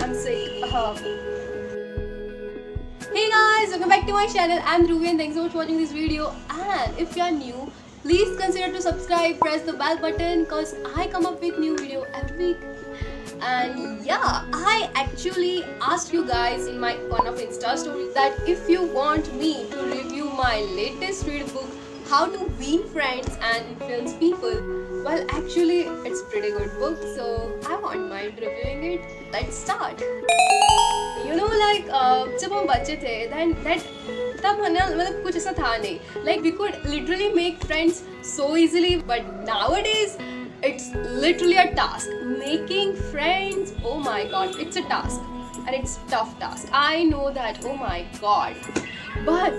I'm sick. Hey guys, welcome back to my channel. I'm Dhruvi and thanks so much for watching this video. And if you are new, please consider to subscribe, press the bell button because I come up with new video every week. And yeah, I actually asked you guys in my one of Insta story that if you want me to review my latest read book, How to Win Friends and Influence People. Well, actually, it's a pretty good book, so I won't mind reviewing it. Let's start. You know, like जब हम बच्चे थे, then तब हमें मतलब कुछ ऐसा था नहीं. Like we could literally make friends so easily, but nowadays it's literally a task. Making friends, oh my god, it's a task, and it's a tough task. I know that. Oh my god, but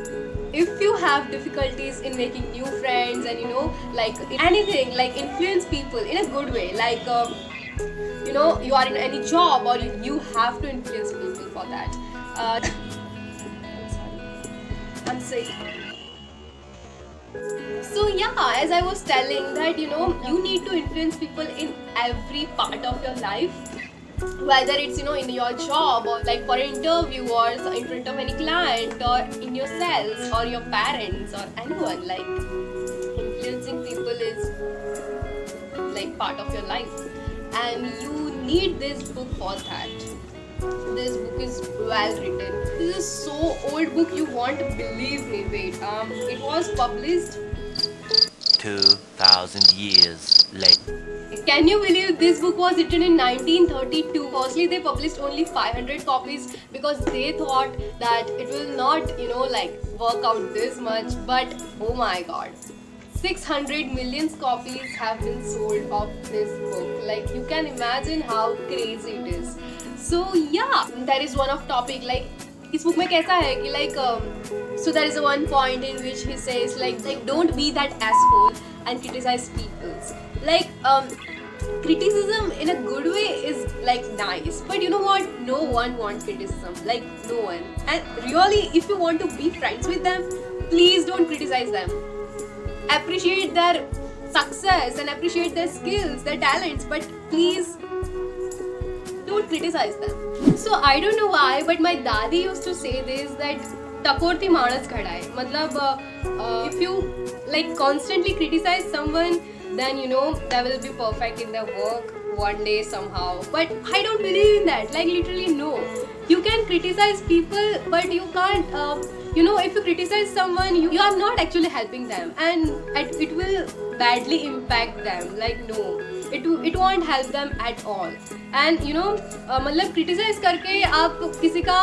if you have difficulties in making new friends and you know like anything like influence people in a good way, like you know you are in any job or you have to influence people for that. I'm sick. So yeah, as I was telling that you know you need to influence people in every part of your life, whether it's you know in your job or like for an interview or in front of any client or in yourselves or your parents or anyone. Like influencing people is like part of your life and you need this book for that. This book is well written. This is so old book you won't believe me. Wait, it was published 2,000 years later. Can you believe this book was written in 1932? Firstly, they published only 500 copies because they thought that it will not, you know, like work out this much. But oh my god, 600 million copies have been sold of this book. Like you can imagine how crazy it is. So yeah, that is one of topic. Like इस book में कैसा है कि like so there is a one point in which he says like don't be that asshole and criticize people. Like criticism in a good way is like nice, but you know what, no one wants criticism, like no one. And really if you want to be friends with them, please don't criticize them. Appreciate their success and appreciate their skills, their talents, but please don't criticize them. So I don't know why, but my dadi used to say this that टकोरती मानस खड़ा है. मतलब if you like constantly criticize someone, then you know they will be perfect in their work one day somehow. But I don't believe in that. Like literally no. You can criticize people, but you can't. You know, if you criticize someone, you are not actually helping them, and it will badly impact them. Like no, it won't help them at all. And you know, मतलब criticize करके आप किसी का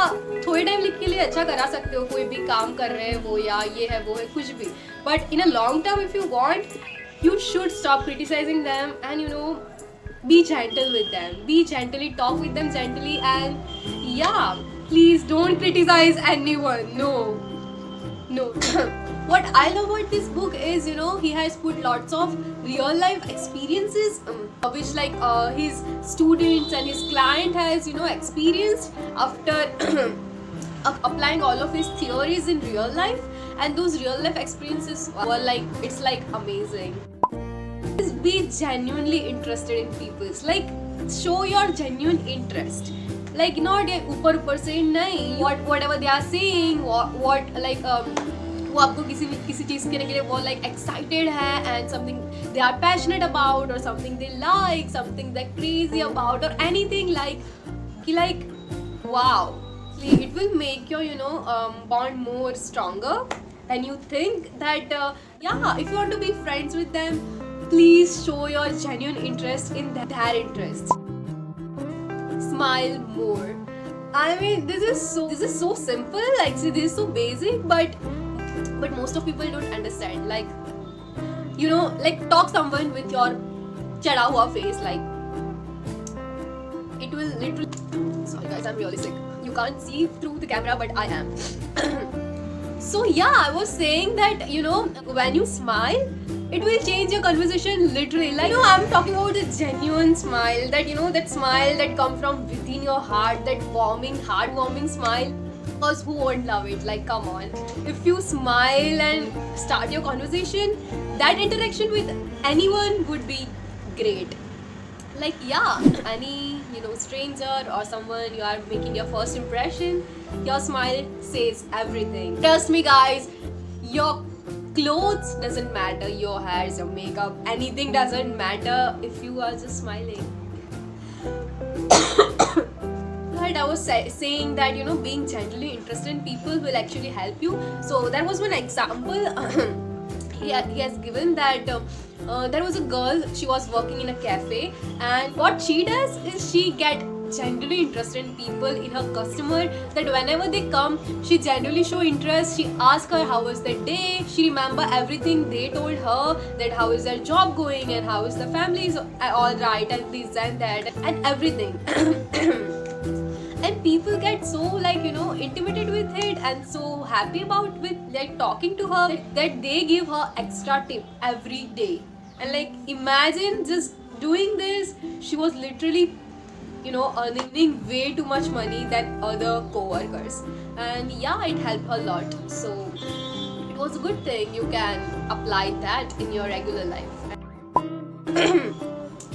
थोड़े time के लिए अच्छा करा सकते हो, कोई भी काम कर रहे हो या ये है वो है कुछ भी. But in a long term, if you want, you should stop criticizing them and you know be gentle with them. Be gently, talk with them gently, and yeah, please don't criticize anyone. No. What I love about this book is, you know, he has put lots of real life experiences which like his students and his client has, you know, experienced after applying all of his theories in real life, and those real life experiences were like, it's like amazing. Just be genuinely interested in people. Like show your genuine interest. Like not ऊपर से नहीं, whatever they are saying, what like वो आपको किसी चीज़ करने के लिए वो like excited है and something they are passionate about or something they like, something they're crazy about or anything like wow, it will make your you know bond more stronger than you think. That yeah, if you want to be friends with them, please show your genuine interest in their interests. Smile more. I mean, this is so simple. Like, see, this is so basic, but most of people don't understand. Like, you know, like talk someone with your chada hua face. Like, it will literally. Sorry guys, I'm really sick. You can't see through the camera, but I am. So yeah, I was saying that you know when you smile, it will change your conversation literally. Like you know, I'm talking about the genuine smile, that you know that smile that comes from within your heart, that warming, heartwarming smile. Because who won't love it? Like come on, if you smile and start your conversation, that interaction with anyone would be great. Like yeah, any stranger or someone you are making your first impression, your smile says everything. Trust me guys, your clothes doesn't matter, your hairs, your makeup, anything doesn't matter if you are just smiling. Right, I was saying that being genuinely interested in people will actually help you. So that was one example. He has given that there was a girl, she was working in a cafe, and what she does is she get genuinely interested in people, in her customer, that whenever they come, she genuinely show interest. She ask her how was the day, she remember everything they told her, that how is their job going and how is the family is all right and this and that and everything. And people get so intimated with it and so happy about with talking to her that they give her extra tip every day. And imagine just doing this, she was literally earning way too much money than other co-workers, and yeah, it helped her a lot. So it was a good thing. You can apply that in your regular life.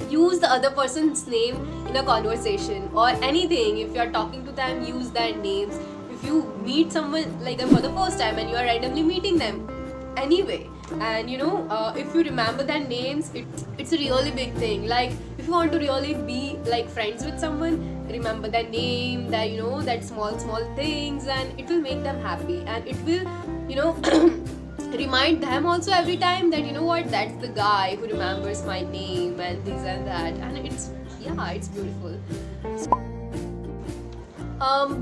Use the other person's name in a conversation or anything. If you are talking to them, use their names. If you meet someone like them for the first time and you are randomly meeting them anyway, and if you remember their names, it's a really big thing. Like if you want to really be friends with someone, remember their name, that small things, and it will make them happy, and it will remind them also every time that that's the guy who remembers my name and this and that, and it's beautiful.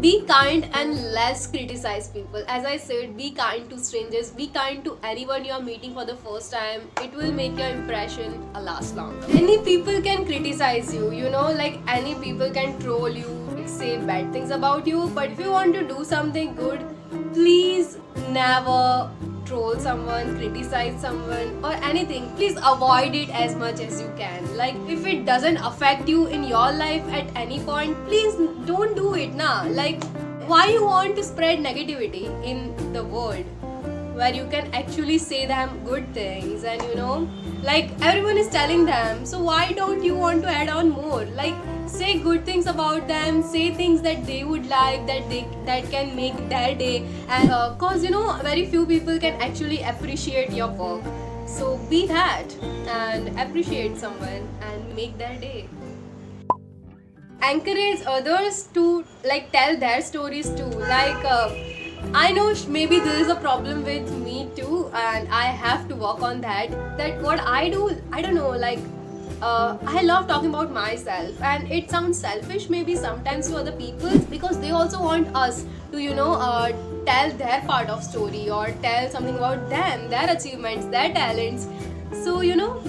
Be kind and less criticize people. As I said, be kind to strangers, be kind to anyone you are meeting for the first time. It will make your impression last longer. Any people can criticize you, any people can troll you, say bad things about you, but if you want to do something good, please never troll someone, criticize someone or anything. Please avoid it as much as you can. If it doesn't affect you in your life at any point, please don't do it now. Why you want to spread negativity in the world where you can actually say them good things, and everyone is telling them, so why don't you want to add on more? Say good things about them, say things that they would like, that can make their day, and cause very few people can actually appreciate your work. So be that and appreciate someone and make their day. Encourage others to tell their stories too. I know maybe there is a problem with me too, and I have to work on that. That what I do, I don't know, I love talking about myself, and it sounds selfish maybe sometimes to other people, because they also want us to tell their part of story or tell something about them, their achievements, their talents. So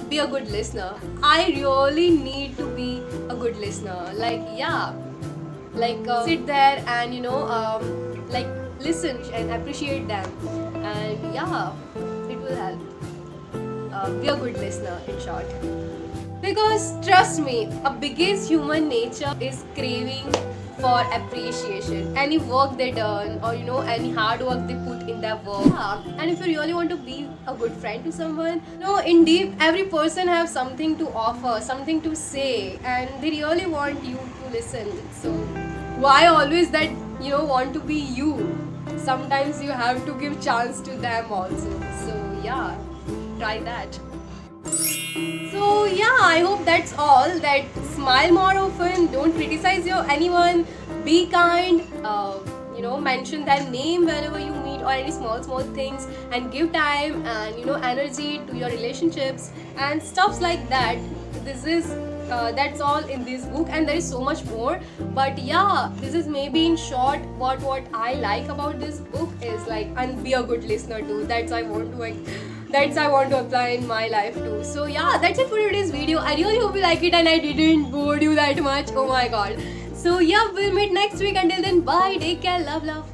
be a good listener. I really need to be a good listener. Sit there and listen and appreciate them, and yeah, it will help. Be a good listener, in short. Because trust me, a biggest human nature is craving for appreciation. Any work they done, or any hard work they put in their work. Yeah. And if you really want to be a good friend to someone, indeed every person has something to offer, something to say, and they really want you to listen. So why always that want to be you? Sometimes you have to give chance to them also. So yeah, try that. So yeah, I hope that's all. That smile more often, don't criticize anyone, be kind, mention their name whenever you meet or any small things, and give time and energy to your relationships and stuffs like that. This is that's all in this book, and there is so much more, but yeah, this is maybe in short what I like about this book is and be a good listener too. That's I want to apply in my life too. So yeah, that's it for today's video. I really hope you like it and I didn't bore you that much. Oh my god. So yeah, we'll meet next week. Until then, bye, take care, love.